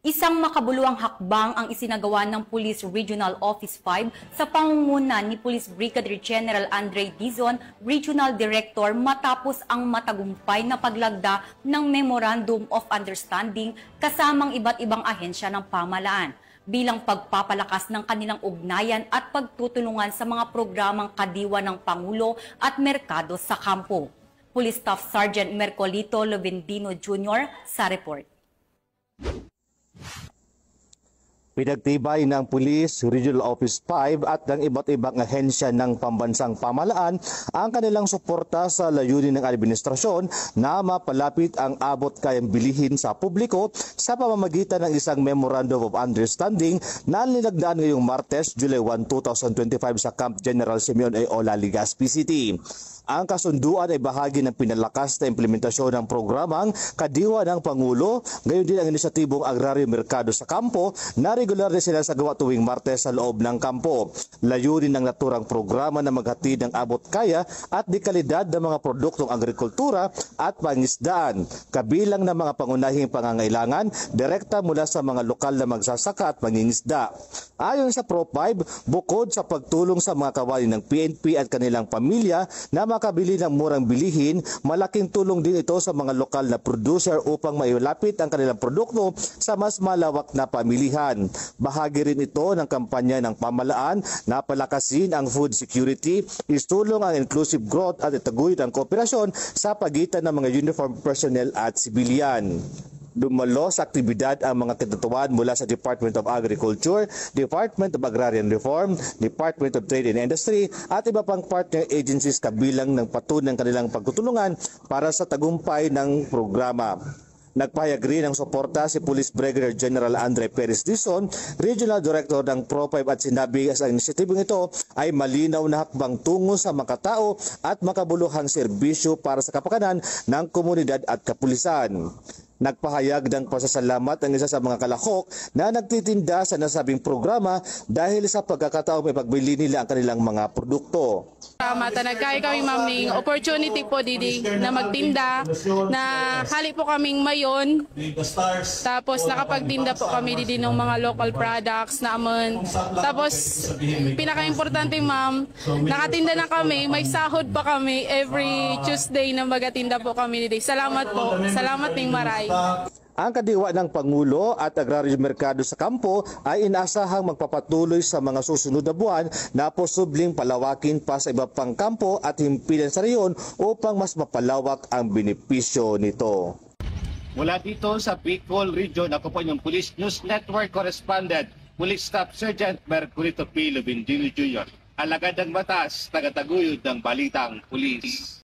Isang makabuluhang hakbang ang isinagawa ng Police Regional Office 5 sa pangunguna ni Police Brigadier General Andre Dizon, Regional Director, matapos ang matagumpay na paglagda ng Memorandum of Understanding kasamang iba't ibang ahensya ng pamahalaan bilang pagpapalakas ng kanilang ugnayan at pagtutulungan sa mga programang kadiwa ng Pangulo at merkado sa kampo. Police Staff Sergeant Mercolito Lovendino Jr. sa report. Pinagtibay ng Police Regional Office 5 at ng iba't ibang ahensya ng pambansang pamahalaan ang kanilang suporta sa layunin ng administrasyon na mapalapit ang abot kayang bilihin sa publiko sa pamamagitan ng isang Memorandum of Understanding na linagdaan ngayong Martes, July 1, 2025 sa Camp General Simeon A. Ola, Legazpi City. Ang kasunduan ay bahagi ng pinalakas na implementasyon ng programang Kadiwa ng Pangulo, gayon din ang inisyatibong Agraryo Merkado sa Kampo na regular na sila sa gawa tuwing Martes sa loob ng kampo. Layunin ng naturang programa na maghatid ng abot kaya at dekalidad ng mga produktong agrikultura at pangisdaan, kabilang ng mga pangunahing pangangailangan direkta mula sa mga lokal na magsasaka at mangingisda. Ayon sa Pro5, bukod sa pagtulong sa mga kawani ng PNP at kanilang pamilya na makabili ng murang bilihin, malaking tulong din ito sa mga lokal na producer upang mailapit ang kanilang produkto sa mas malawak na pamilihan. Bahagi rin ito ng kampanya ng pamahalaan na palakasin ang food security, isulong ang inclusive growth at itaguyod ang kooperasyon sa pagitan ng mga uniformed personnel at sibilyan. Dumalo sa aktibidad ang mga katutuan mula sa Department of Agriculture, Department of Agrarian Reform, Department of Trade and Industry at iba pang partner agencies kabilang ng patunay ng kanilang pagtutulungan para sa tagumpay ng programa. Nagpahayag rin ng suporta si Police Brigadier General Andre Perez Dizon, Regional Director ng Pro5, at sinabi sa inisyatibong ito ay malinaw na hakbang tungo sa makatao at makabuluhang serbisyo para sa kapakanan ng komunidad at kapulisan. Nagpahayag ng pasasalamat ang isa sa mga kalahok na nagtitinda sa nasabing programa dahil sa pagkakataong may pagbili nila ang kanilang mga produkto. Nagkaya kami maming opportunity po didi na magtinda, na hali po kaming mayon, tapos nakapagtinda po kami didi ng mga local products naman. Tapos pinaka-importante ma'am, nakatinda na kami, may sahod pa kami every Tuesday na magatinda po kami didi. Salamat po, salamat ning maray. Ang kadiwa ng Pangulo at Agraryo Merkado sa Kampo ay inaasahang magpapatuloy sa mga susunod na buwan na posibleng palawakin pa sa iba pang kampo at himpilan sa reyon upang mas mapalawak ang benepisyo nito. Mula dito sa Bicol Region, ako po yung Police News Network Correspondent, Police Staff Sergeant Mercolito P. Lovendino Jr. Alagad ng batas, tagataguyod ng balitang pulis.